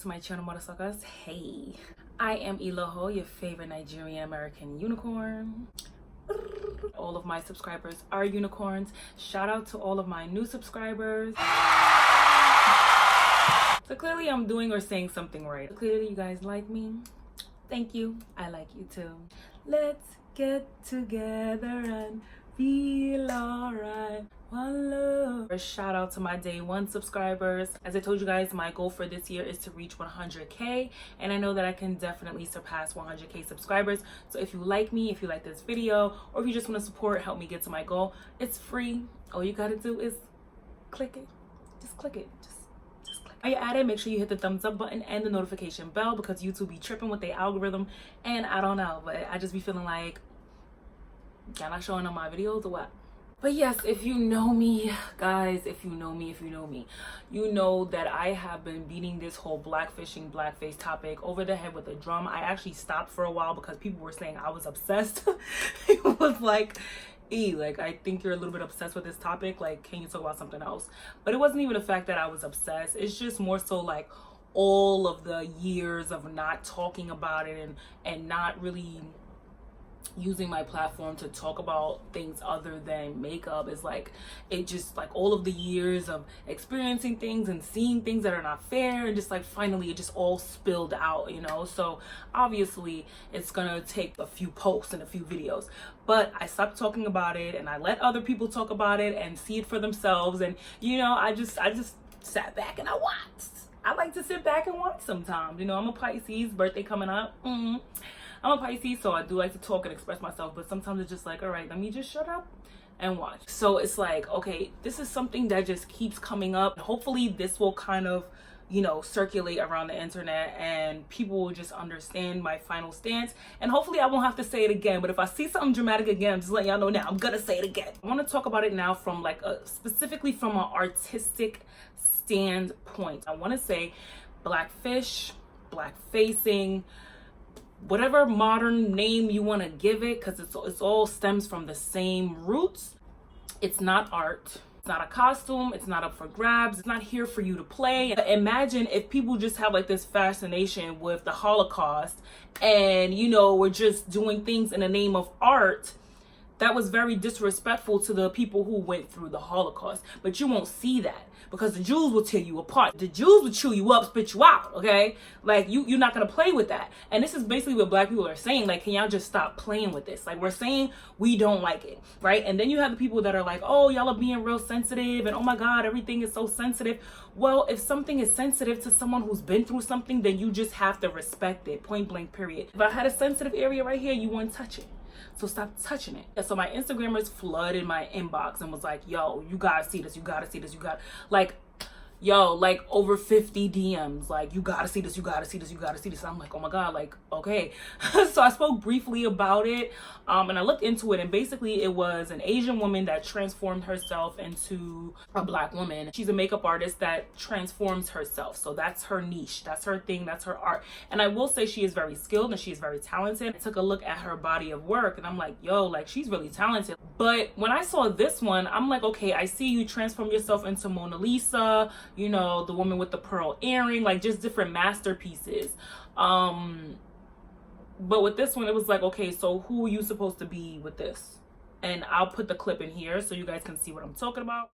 to my channel, Motherfuckers. Hey, I am Iloho, your favorite Nigerian American unicorn. All of my subscribers are unicorns. Shout out to all of my new subscribers. So clearly I'm doing or saying something right. Clearly you guys like me. Thank you. I like you too. Let's get together and feel alright. One love. A shout out to my day one subscribers. As I told you guys, my goal for this year is to reach 100k, and I know that I can definitely surpass 100k subscribers. So if you like me, if you like this video, or if you just want to support, help me get to my goal, it's free. All you gotta do is click it. Just click it. Just click. While you're at it, make sure you hit the thumbs up button and the notification bell, because YouTube be tripping with their algorithm, and I don't know, but I just be feeling like, y'all not showing on my videos or what? But yes, if you know me, guys, if you know me, you know that I have been beating this whole blackfishing, blackface topic over the head with a drum. I actually stopped for a while because people were saying I was obsessed. It was like, like, I think you're a little bit obsessed with this topic. Like, can you talk about something else? But it wasn't even the fact that I was obsessed. It's just more so like all of the years of not talking about it and not really using my platform to talk about things other than makeup. Is like, it just like all of the years of experiencing things and seeing things that are not fair, and just like finally it just all spilled out, you know. So obviously it's gonna take a few posts and a few videos, but I stopped talking about it and I let other people talk about it and see it for themselves. And you know, I just sat back and I watched. I like to sit back and watch sometimes, you know. I'm a Pisces, birthday coming up. I'm a Pisces, so I do like to talk and express myself, but sometimes it's just like, all right, let me just shut up and watch. So it's like, okay, this is something that just keeps coming up. Hopefully this will kind of, you know, circulate around the internet and people will just understand my final stance. And hopefully I won't have to say it again, but if I see something dramatic again, I'm just letting y'all know now, I'm gonna say it again. I want to talk about it now from like specifically from an artistic standpoint. I want to say blackfish, blackfacing, whatever modern name you want to give it, because it's all stems from the same roots. It's not art. It's not a costume. It's not up for grabs. It's not here for you to play. Imagine if people just have like this fascination with the Holocaust and, you know, we're just doing things in the name of art. That was very disrespectful to the people who went through the Holocaust. But you won't see that because the Jews will tear you apart. The Jews will chew you up, spit you out, okay? Like, you're not going to play with that. And this is basically what black people are saying. Like, can y'all just stop playing with this? Like, we're saying we don't like it, right? And then you have the people that are like, oh, y'all are being real sensitive. And oh my God, everything is so sensitive. Well, if something is sensitive to someone who's been through something, then you just have to respect it, point blank, period. If I had a sensitive area right here, you wouldn't touch it. So stop touching it. And so my Instagrammers flooded my inbox and was like, yo, you gotta see this, you gotta see this, you gotta, like, yo, like over 50 DMs, like, you gotta see this, you gotta see this, you gotta see this. I'm like, oh my God, like, okay. So I spoke briefly about it, and I looked into it, and basically it was an Asian woman that transformed herself into a black woman. She's a makeup artist that transforms herself. So that's her niche, that's her thing, that's her art. And I will say she is very skilled and she is very talented. I took a look at her body of work and I'm like, yo, like, she's really talented. But when I saw this one, I'm like, okay, I see you transform yourself into Mona Lisa, you know, the woman with the pearl earring, like just different masterpieces. But with this one, it was like, okay, so who are you supposed to be with this? And I'll put the clip in here so you guys can see what I'm talking about.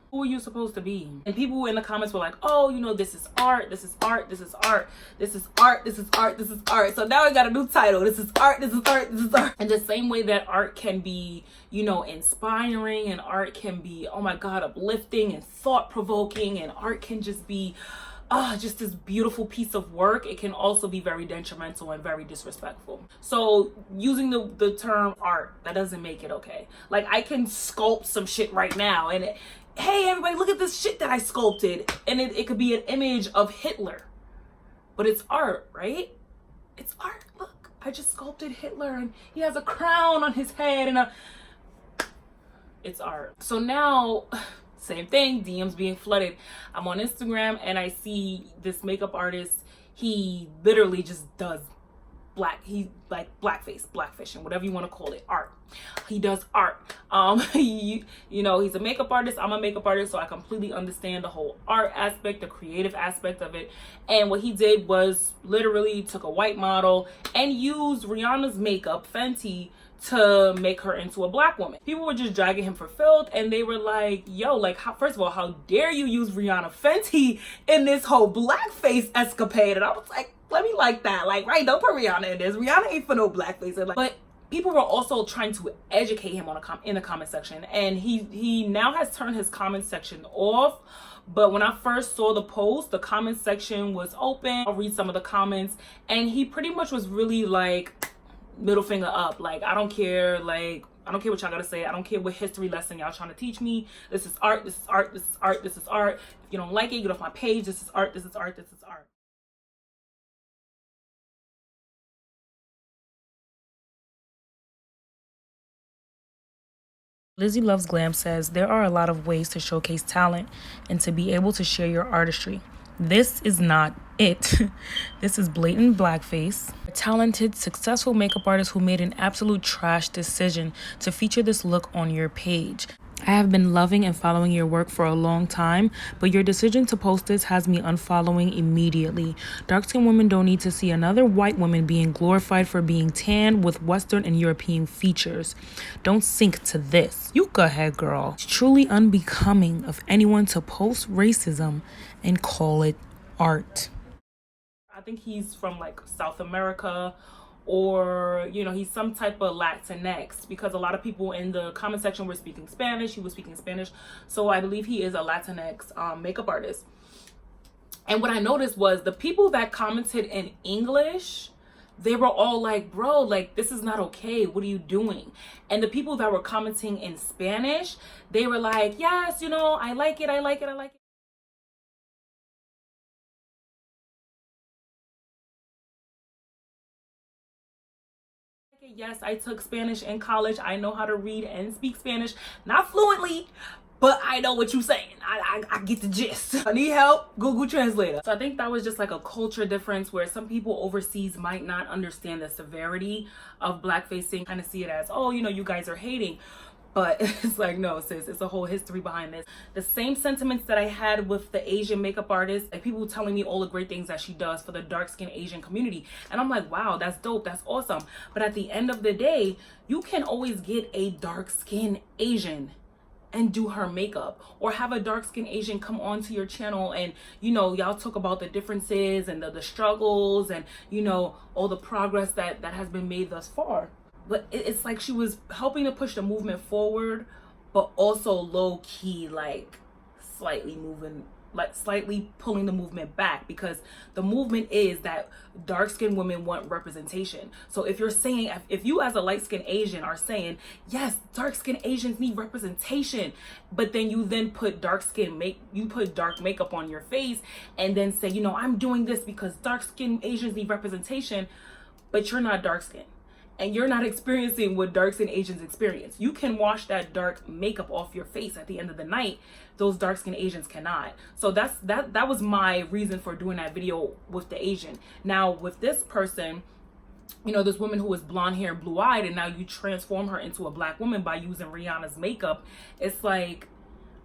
Who are you supposed to be? And people in the comments were like, oh, you know, this is art, this is art, this is art, this is art, this is art, this is art. So now I got a new title. This is art, this is art, this is art. And the same way that art can be, you know, inspiring, and art can be, oh my God, uplifting and thought-provoking, and art can just be just this beautiful piece of work, it can also be very detrimental and very disrespectful. So using the term art, that doesn't make it okay. Like, I can sculpt some shit right now and hey, everybody, look at this shit that I sculpted. And it could be an image of Hitler, but it's art, right? It's art. Look, I just sculpted Hitler and he has a crown on his head and it's art. So now Same thing, DMs being flooded. I'm on Instagram and I see this makeup artist. He literally just does he like blackface, blackfishing, whatever you want to call it, art. He does art. You know, he's a makeup artist. I'm a makeup artist, so I completely understand the whole art aspect, the creative aspect of it. And what he did was literally took a white model and used Rihanna's makeup, Fenty, to make her into a black woman. People were just dragging him for filth, and they were like, yo, like, first of all, how dare you use Rihanna Fenty in this whole blackface escapade? And I was like, let me like that. Like, right, don't put Rihanna in this. Rihanna ain't for no blackface. But people were also trying to educate him on in the comment section, and he now has turned his comment section off. But when I first saw the post, the comment section was open. I'll read some of the comments, and he pretty much was really like, middle finger up, like, I don't care, like, I don't care what y'all gotta say, I don't care what history lesson y'all trying to teach me. This is art, this is art, this is art, this is art. If you don't like it, get off my page. This is art, this is art, this is art. Lizzie Loves Glam says, there are a lot of ways to showcase talent and to be able to share your artistry. This is not it. This is blatant blackface. A talented, successful makeup artist who made an absolute trash decision to feature this look on your page. I have been loving and following your work for a long time, but your decision to post this has me unfollowing immediately. Dark-skinned women don't need to see another white woman being glorified for being tan with Western and European features. Don't sink to this. You go ahead, girl. It's truly unbecoming of anyone to post racism and call it art. I think he's from like South America, or, you know, he's some type of Latinx, because a lot of people in the comment section were speaking Spanish. He was speaking Spanish. So I believe he is a Latinx makeup artist. And what I noticed was the people that commented in English, they were all like, bro, like, this is not okay. What are you doing? And the people that were commenting in Spanish, they were like, yes, you know, I like it, I like it, I like it. Yes, I took Spanish in college. I know how to read and speak Spanish. Not fluently, but I know what you're saying. I get the gist. I need help, Google Translator. So I think that was just like a culture difference where some people overseas might not understand the severity of blackfacing, kind of see it as, oh, you know, you guys are hating. But it's like, no, sis, it's a whole history behind this. The same sentiments that I had with the Asian makeup artist, like people telling me all the great things that she does for the dark-skinned Asian community. And I'm like, wow, that's dope, that's awesome. But at the end of the day, you can always get a dark-skinned Asian and do her makeup, or have a dark-skinned Asian come onto your channel and, you know, y'all talk about the differences and the struggles and, you know, all the progress that has been made thus far. But it's like she was helping to push the movement forward, but also low-key, like, slightly pulling the movement back, because the movement is that dark-skinned women want representation. So if you're saying, if you as a light-skinned Asian are saying, yes, dark-skinned Asians need representation, but then you then put dark makeup on your face and then say, you know, I'm doing this because dark-skinned Asians need representation, but you're not dark-skinned. And you're not experiencing what dark-skinned Asians experience. You can wash that dark makeup off your face at the end of the night. Those dark-skinned Asians cannot. So that was my reason for doing that video with the Asian. Now with this person, you know, this woman who was blonde hair, blue-eyed, and now you transform her into a black woman by using Rihanna's makeup. It's like,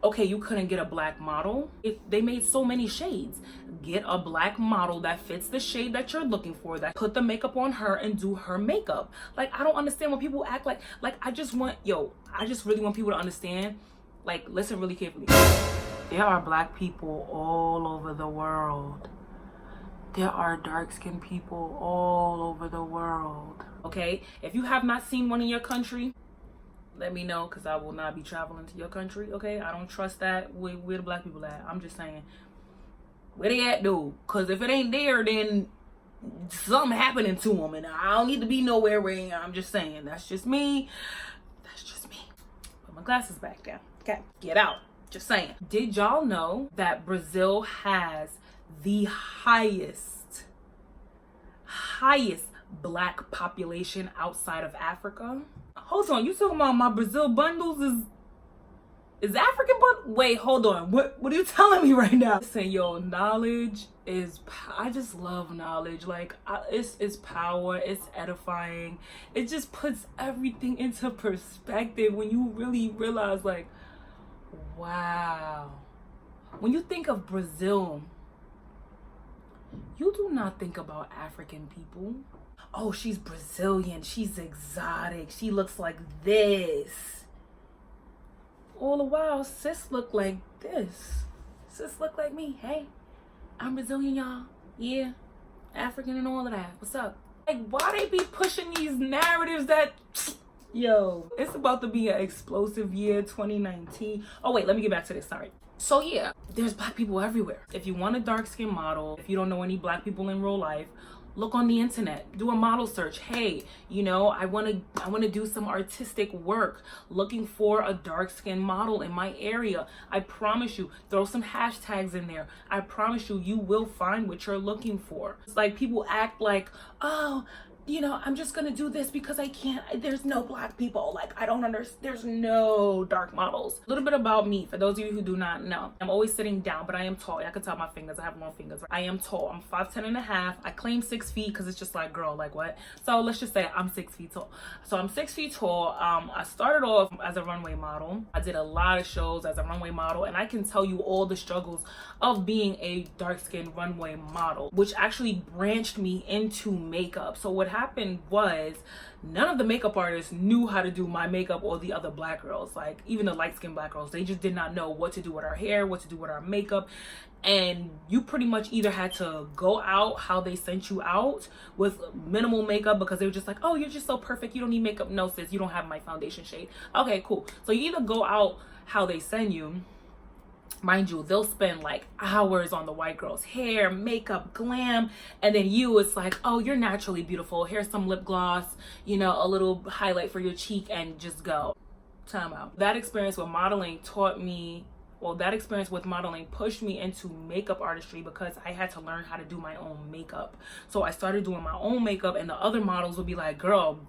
okay, you couldn't get a black model. If they made so many shades, get a black model that fits the shade that you're looking for, that put the makeup on her and do her makeup. Like, I don't understand when people act like I just really want people to understand, like, listen really carefully. There are black people all over the world. There are dark-skinned people all over the world. Okay, if you have not seen one in your country, let me know, because I will not be traveling to your country. Okay, I don't trust that. Where the black people at? I'm just saying, where they at, dude? Because if it ain't there, then something happening to them, and I don't need to be nowhere where I'm just saying. That's just me. That's just me. Put my glasses back down. Okay, get out. Just saying. Did y'all know that Brazil has the highest black population outside of Africa? Hold on, you talking about my Brazil bundles is Is African but wait, hold on. What are you telling me right now? Listen, yo, knowledge is, I just love knowledge. Like, it's power, it's edifying. It just puts everything into perspective when you really realize, like, wow. When you think of Brazil, you do not think about African people. Oh, she's Brazilian, she's exotic, she looks like this. All the while, sis look like this. Sis look like me. Hey, I'm Brazilian, y'all. Yeah, African and all of that. What's up? Like, why they be pushing these narratives that, yo, it's about to be an explosive year, 2019. Oh wait, let me get back to this, sorry. So yeah, there's black people everywhere. If you want a dark skin model, if you don't know any black people in real life, look on the internet, do a model search. Hey, you know, I want to do some artistic work, looking for a dark skin model in my area. I promise you, throw some hashtags in there. I promise you, you will find what you're looking for. It's like people act like, oh, you know, I'm just gonna do this because I can't, there's no black people. Like, I don't understand, there's no dark models. A little bit about me, for those of you who do not know. I'm always sitting down, but I am tall. I can tell my fingers, I have long fingers. I am tall, I'm 5'10" and a half. I claim 6 feet because it's just like, girl, like what? So let's just say I'm 6 feet tall. So I'm 6 feet tall. I started off as a runway model. I did a lot of shows as a runway model, and I can tell you all the struggles of being a dark-skinned runway model, which actually branched me into makeup. So what happened was, none of the makeup artists knew how to do my makeup or the other black girls. Like, even the light-skinned black girls, they just did not know what to do with our hair, what to do with our makeup. And you pretty much either had to go out how they sent you out with minimal makeup, because they were just like, oh, you're just so perfect, you don't need makeup. No sis, you don't have my foundation shade. Okay, cool. So you either go out how they send you. Mind you, they'll spend like hours on the white girl's hair, makeup, glam, and then you, it's like, oh, you're naturally beautiful. Here's some lip gloss, you know, a little highlight for your cheek, and just go. Time out. That experience with modeling taught me, well, that experience with modeling pushed me into makeup artistry, because I had to learn how to do my own makeup. So I started doing my own makeup, and the other models would be like, girl,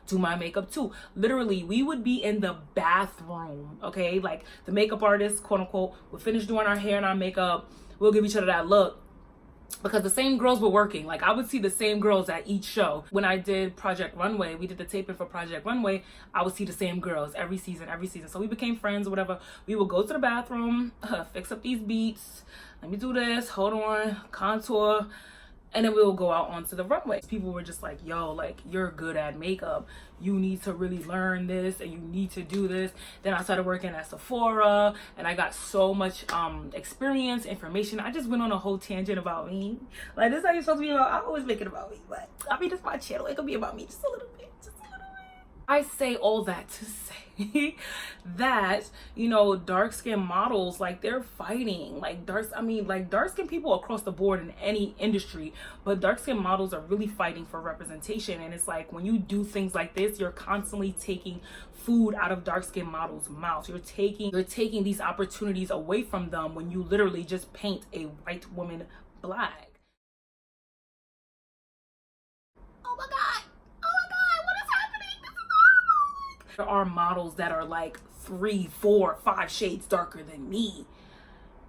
do my makeup too. Literally, we would be in the bathroom, okay? Like, the makeup artist, quote unquote, would finish doing our hair and our makeup. We'll give each other that look, because the same girls were working. Like, I would see the same girls at each show. When I did Project Runway, we did the taping for Project Runway, I would see the same girls every season. So we became friends or whatever. We would go to the bathroom, fix up these beats, let me do this, hold on, contour, and then we will go out onto the runway. People were just like, yo, like, you're good at makeup, you need to really learn this, and you need to do this. Then I started working at Sephora, and I got so much experience, information. I just went on a whole tangent about me. Like, this is how you're supposed to be about. I always make it about me, but I mean, it's my channel, it could be about me just a little bit, I say all that to say that, you know, dark-skinned models, like, they're fighting. Like, dark-skinned people across the board in any industry, but dark-skinned models are really fighting for representation. And it's like, when you do things like this, you're constantly taking food out of dark-skinned models' mouths. You're taking these opportunities away from them when you literally just paint a white woman black. Oh my God. There are models that are like 3, 4, 5 shades darker than me.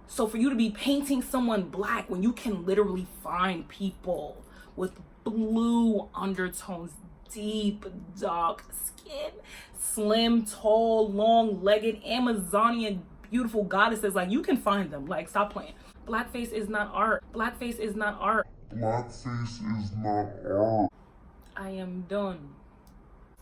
So for you to be painting someone black when you can literally find people with blue undertones, deep, dark skin, slim, tall, long-legged, Amazonian, beautiful goddesses, like, you can find them. Like, stop playing. Blackface is not art. Blackface is not art. Blackface is not art. I am done.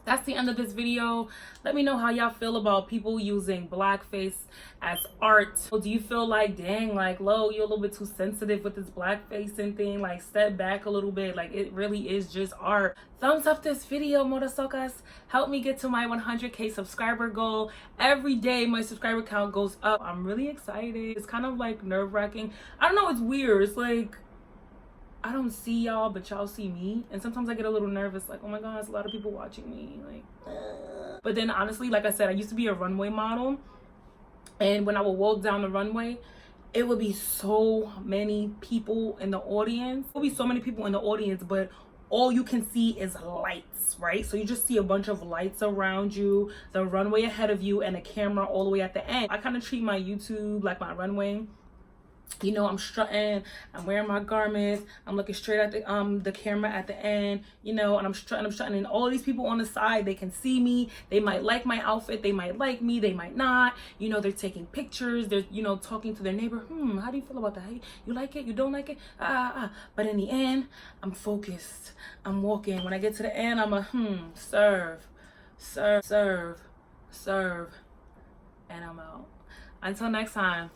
That's the end of this video. Let me know how y'all feel about people using blackface as art. Do you feel like, dang, like, Lo, you're a little bit too sensitive with this blackface and thing? Like, step back a little bit. Like, it really is just art. Thumbs up this video, Morrison. Help me get to my 100K subscriber goal. Every day my subscriber count goes up. I'm really excited. It's kind of like nerve-wracking. I don't know, it's weird. It's like, I don't see y'all, but y'all see me. And sometimes I get a little nervous, like, oh my God, there's a lot of people watching me. Like, But then honestly, like I said, I used to be a runway model. And when I would walk down the runway, it would be so many people in the audience. It would be so many people in the audience, but all you can see is lights, right? So you just see a bunch of lights around you, the runway ahead of you, and a camera all the way at the end. I kind of treat my YouTube like my runway. You know, I'm strutting, I'm wearing my garments, I'm looking straight at the camera at the end, you know, and I'm strutting, and all of these people on the side, they can see me, they might like my outfit, they might like me, they might not, you know, they're taking pictures, they're, you know, talking to their neighbor, how do you feel about that? You like it? You don't like it? But in the end, I'm focused, I'm walking. When I get to the end, I'm a serve, serve, serve, serve, and I'm out. Until next time.